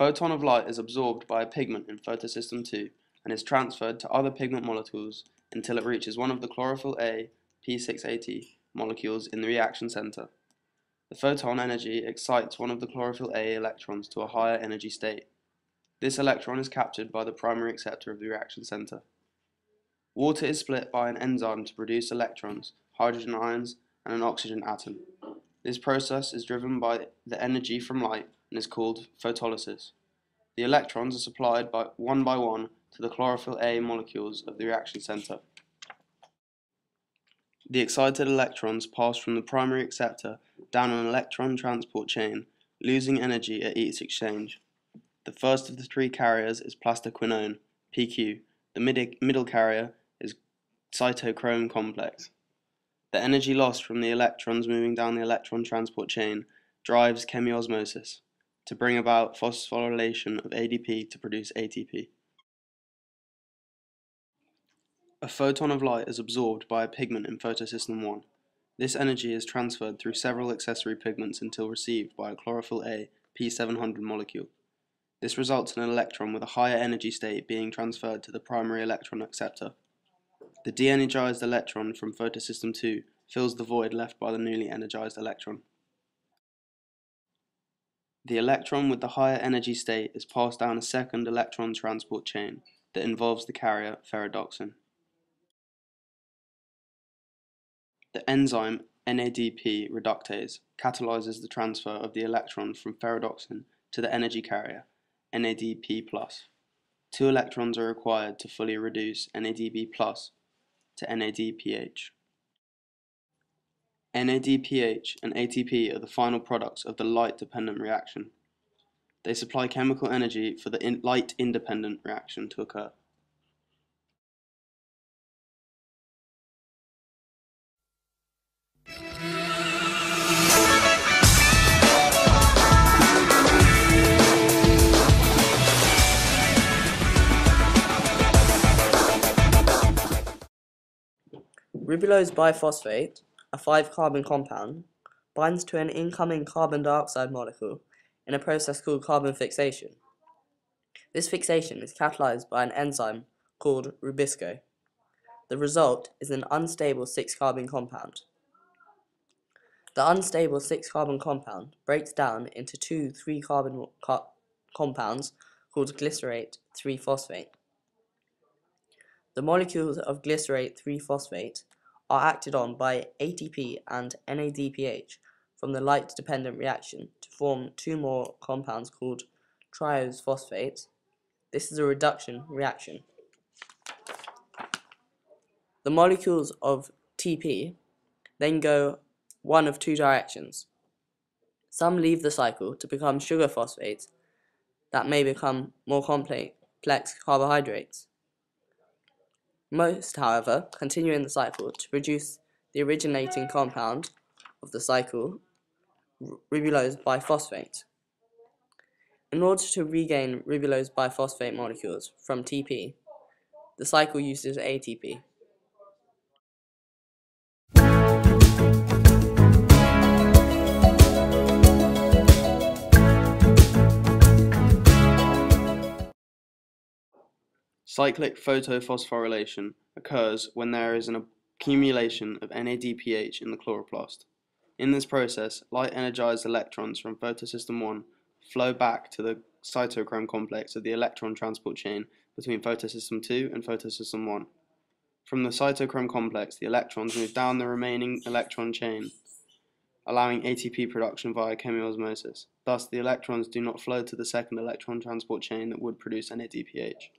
photon of light is absorbed by a pigment in photosystem 2 and is transferred to other pigment molecules until it reaches one of the chlorophyll A P680 molecules in the reaction center. The photon energy excites one of the chlorophyll A electrons to a higher energy state. This electron is captured by the primary acceptor of the reaction center. Water is split by an enzyme to produce electrons, hydrogen ions, and an oxygen atom. This process is driven by the energy from light and is called photolysis. The electrons are supplied one by one to the chlorophyll A molecules of the reaction center. The excited electrons pass from the primary acceptor down an electron transport chain, losing energy at each exchange. The first of the three carriers is plastoquinone, PQ. The middle carrier is cytochrome complex. The energy lost from the electrons moving down the electron transport chain drives chemiosmosis to bring about phosphorylation of ADP to produce ATP. A photon of light is absorbed by a pigment in photosystem 1. This energy is transferred through several accessory pigments until received by a chlorophyll A P700 molecule. This results in an electron with a higher energy state being transferred to the primary electron acceptor. The de-energized electron from photosystem 2 fills the void left by the newly energized electron. The electron with the higher energy state is passed down a second electron transport chain that involves the carrier ferredoxin. The enzyme NADP reductase catalyzes the transfer of the electron from ferredoxin to the energy carrier, NADP+. Two electrons are required to fully reduce NADP+ to NADPH. NADPH and ATP are the final products of the light-dependent reaction. They supply chemical energy for the light-independent reaction to occur. Ribulose biphosphate, a 5-carbon compound, binds to an incoming carbon dioxide molecule in a process called carbon fixation. This fixation is catalyzed by an enzyme called rubisco. The result is an unstable 6-carbon compound. The unstable 6-carbon compound breaks down into two 3-carbon compounds called glycerate 3-phosphate. The molecules of glycerate 3-phosphate are acted on by ATP and NADPH from the light-dependent reaction to form two more compounds called triose phosphates. This is a reduction reaction. The molecules of TP then go one of two directions. Some leave the cycle to become sugar phosphates that may become more complex carbohydrates. Most, however, continue in the cycle to produce the originating compound of the cycle, ribulose biphosphate. In order to regain ribulose biphosphate molecules from TP, the cycle uses ATP. Cyclic photophosphorylation occurs when there is an accumulation of NADPH in the chloroplast. In this process, light-energized electrons from photosystem 1 flow back to the cytochrome complex of the electron transport chain between photosystem 2 and photosystem 1. From the cytochrome complex, the electrons move down the remaining electron chain, allowing ATP production via chemiosmosis. Thus, the electrons do not flow to the second electron transport chain that would produce NADPH.